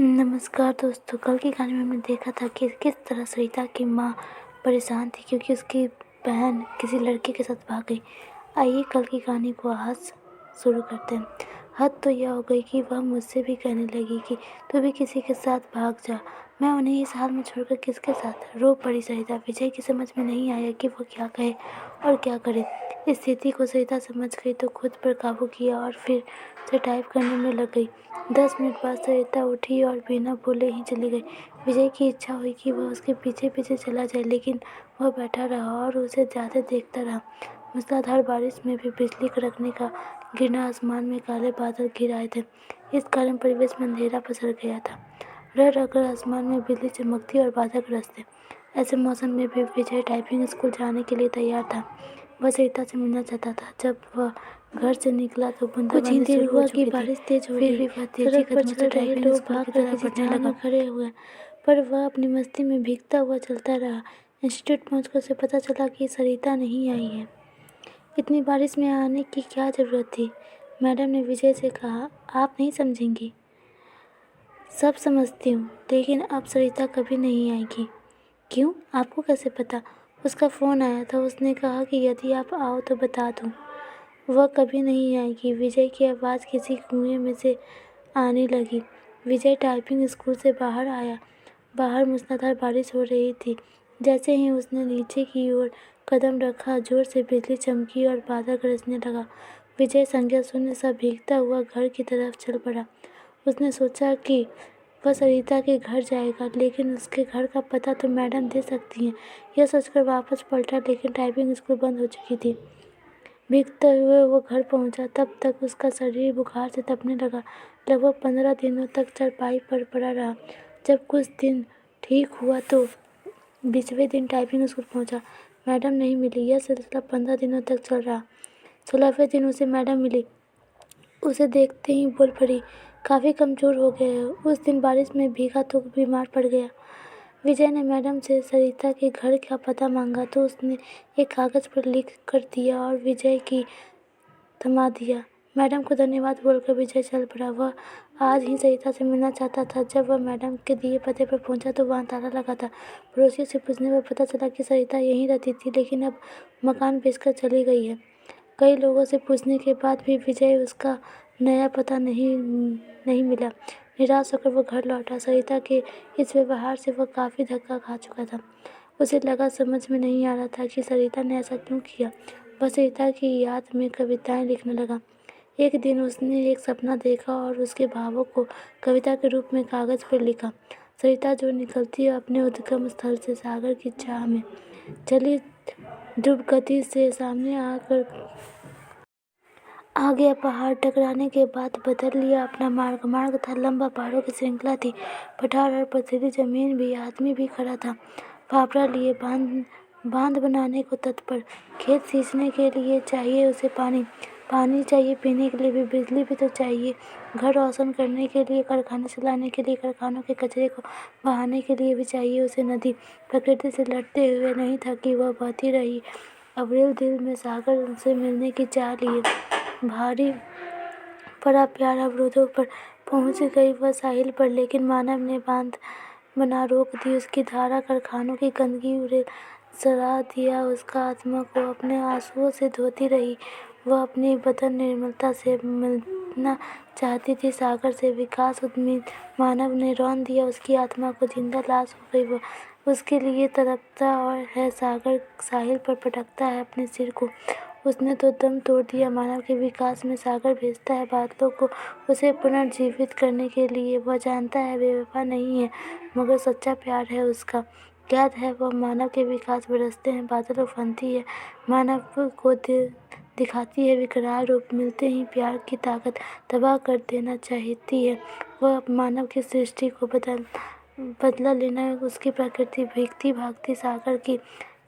नमस्कार दोस्तों। कल की कहानी में हमने देखा था कि किस तरह सरिता की माँ परेशान थी क्योंकि उसकी बहन किसी लड़के के साथ भाग गई। आइए कल की कहानी को आज शुरू करते हैं। हद तो यह हो गई कि वह मुझसे भी कहने लगी कि तू भी किसी के साथ भाग जा। मैं उन्हें इस हाल में छोड़कर किसके साथ। रो पड़ी सरिता। विजय की समझ में नहीं आया कि वह क्या कहे और क्या करे। स्थिति को सरिता समझ गई तो खुद पर काबू किया और फिर से टाइप करने में लग गई। 10 मिनट बाद सरिता उठी और बिना बोले ही चली गई। विजय की इच्छा हुई कि वह उसके पीछे पीछे चला जाए, लेकिन वह बैठा रहा और उसे ज़्यादा देखता रहा। मूसलाधार बारिश में भी बिजली कड़कने का गिरना, आसमान में काले बादल घिर आए थे। इस कारण परिवेश में अंधेरा पसर गया था। रह रहकर आसमान में बिजली चमकती और बादल गरजते। ऐसे मौसम में भी विजय टाइपिंग स्कूल जाने के लिए तैयार था। वह सरिता से मिलना चाहता था। जब वह घर से निकला तो बूंदाबांदी कुछ ही देर शुरू हो हुआ कि चुकी थी। बारिश तेज हो फिर गई। भी वह तेजी सड़क पर कदमों चल से रहे टाइपिंग लोग स्कूल की भागकर तरफ किसी बढ़ने झाड़ लगा। में खड़े हुए, पर वह अपनी मस्ती में भीगता हुआ चलता रहा। इंस्टीट्यूट पहुंचकर उसे पता चला कि सरिता नहीं आई है। इतनी बारिश में आने की क्या जरूरत थी? मैडम ने विजय से कहा, आप नहीं समझेंगी। सब समझती हूँ, लेकिन अब सरिता कभी नहीं आएगी। क्यों? आपको कैसे पता? उसका फ़ोन आया था। उसने कहा कि यदि आप आओ तो बता दूँ। वह कभी नहीं आएगी। विजय की आवाज़ किसी कुएं में से आने लगी। विजय टाइपिंग स्कूल से बाहर आया। बाहर मूसलाधार बारिश हो रही थी। जैसे ही उसने नीचे की ओर कदम रखा, जोर से बिजली चमकी और बादल गरजने लगा। विजय संज्ञा शून्य सा भीगता हुआ घर की तरफ चल पड़ा। उसने सोचा कि वह सरिता के घर जाएगा, लेकिन उसके घर का पता तो मैडम दे सकती हैं। यह सोचकर वापस पलटा, लेकिन टाइपिंग स्कूल बंद हो चुकी थी। भीगते हुए वो घर पहुंचा। तब तक उसका शरीर बुखार से तपने लगा। लगभग 15 दिनों तक चारपाई पर पड़ा रहा। जब कुछ दिन ठीक हुआ तो 20वें दिन टाइपिंग स्कूल पहुंचा। मैडम नहीं मिली। यह सिलसिला 15 दिनों तक चल रहा। 16वें दिन उसे मैडम मिली। उसे देखते ही बोल पड़ी, काफ़ी कमज़ोर हो गए हो। उस दिन बारिश में भीगा तो बीमार पड़ गया। विजय ने मैडम से सरिता के घर का पता मांगा तो उसने एक कागज़ पर लिख कर दिया और विजय की थमा दिया। मैडम को धन्यवाद बोलकर विजय चल पड़ा। वह आज ही सरिता से मिलना चाहता था। जब वह मैडम के दिए पते पर पहुंचा तो वहाँ ताला लगा था। पड़ोसियों से पूछने पर पता चला कि सरिता यहीं रहती थी, लेकिन अब मकान बेचकर चली गई है। कई लोगों से पूछने के बाद भी विजय उसका नया पता नहीं मिला। निराश होकर वह घर लौटा। सरिता के इस व्यवहार से वह काफ़ी धक्का खा चुका था। उसे लगा समझ में नहीं आ रहा था कि सरिता ने ऐसा क्यों किया। वह सरिता की याद में कविताएं लिखने लगा। एक दिन उसने एक सपना देखा और उसके भावों को कविता के रूप में कागज़ पर लिखा। सरिता जो निकलती है अपने उद्गम स्थल से सागर की चाह में चली ध्रुव गति से सामने आकर आ गया। पहाड़ टकराने के बाद बदल लिया अपना मार्ग। मार्ग था लंबा, पहाड़ों की श्रृंखला थी। पठार और पथरीली जमीन भी, आदमी भी खड़ा था फावड़ा लिए बांध बनाने को तत्पर। खेत सींचने के लिए चाहिए उसे पानी, पानी चाहिए पीने के लिए भी, बिजली भी तो चाहिए। घर रोशन करने के लिए, कारखाने चलाने के लिए, कारखानों के कचरे को बहाने के लिए भी चाहिए उसे नदी। प्रकृति से लड़ते हुए नहीं था कि वह बहती रही। अविरल दिल में सागर से मिलने की चाह लिए भारी पड़ा प्यार अवरोधों पर पहुंच गई वह साहिल पर, लेकिन मानव ने बांध बना रोक दी उसकी धारा। कारखानों की गंदगी उड़े सरा दिया उसका आत्मा को अपने आंसुओं से धोती रही। वह अपनी बदन निर्मलता से मिलना चाहती थी सागर से। विकास उद्यमी मानव ने रौंद दिया उसकी आत्मा को। जिंदा लाश हो गई वह। उसके लिए तड़पता और है सागर, साहिल पर पटकता है अपने सिर को। उसने तो दम तोड़ दिया मानव के विकास में। सागर भेजता है बादलों को उसे पुनर्जीवित करने के लिए। वह जानता है बेवफा नहीं है, मगर सच्चा प्यार है उसका। याद है वह मानव के विकास बरसते हैं, बादल उफनती है, मानव को दिखाती है विकराल रूप। मिलते ही प्यार की ताकत तबाह कर देना चाहती है। वह मानव की सृष्टि को बदला लेना उसकी प्रकृति। भीगती भागती सागर की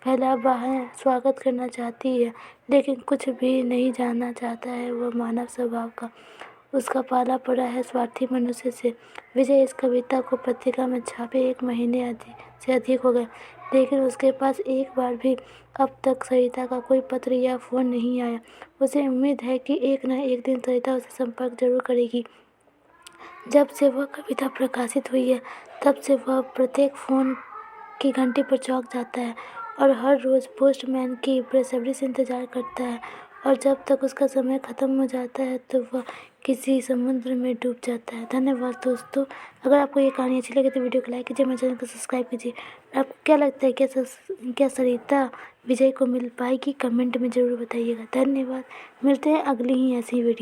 फैला बाहें स्वागत करना चाहती है, लेकिन कुछ भी नहीं जानना चाहता है वह मानव स्वभाव का। उसका पाला पड़ा है स्वार्थी मनुष्य से। विजय इस कविता को पत्रिका में छापे 1 महीने से अधिक हो गए, लेकिन उसके पास एक बार भी अब तक सरिता का कोई पत्र या फ़ोन नहीं आया। उसे उम्मीद है कि एक न एक दिन सरिता उसे संपर्क जरूर करेगी। जब से वह कविता प्रकाशित हुई है तब से वह प्रत्येक फ़ोन की घंटी पर चौंक जाता है और हर रोज़ पोस्टमैन की बेसब्री से इंतज़ार करता है, और जब तक उसका समय ख़त्म हो जाता है तो वह किसी समुद्र में डूब जाता है। धन्यवाद दोस्तों। अगर आपको ये कहानी अच्छी लगे तो वीडियो को लाइक कीजिए, मेरे चैनल को सब्सक्राइब कीजिए। आपको क्या लगता है, क्या सरिता विजय को मिल पाएगी? कमेंट में ज़रूर बताइएगा। धन्यवाद। मिलते हैं अगली ही ऐसी वीडियो।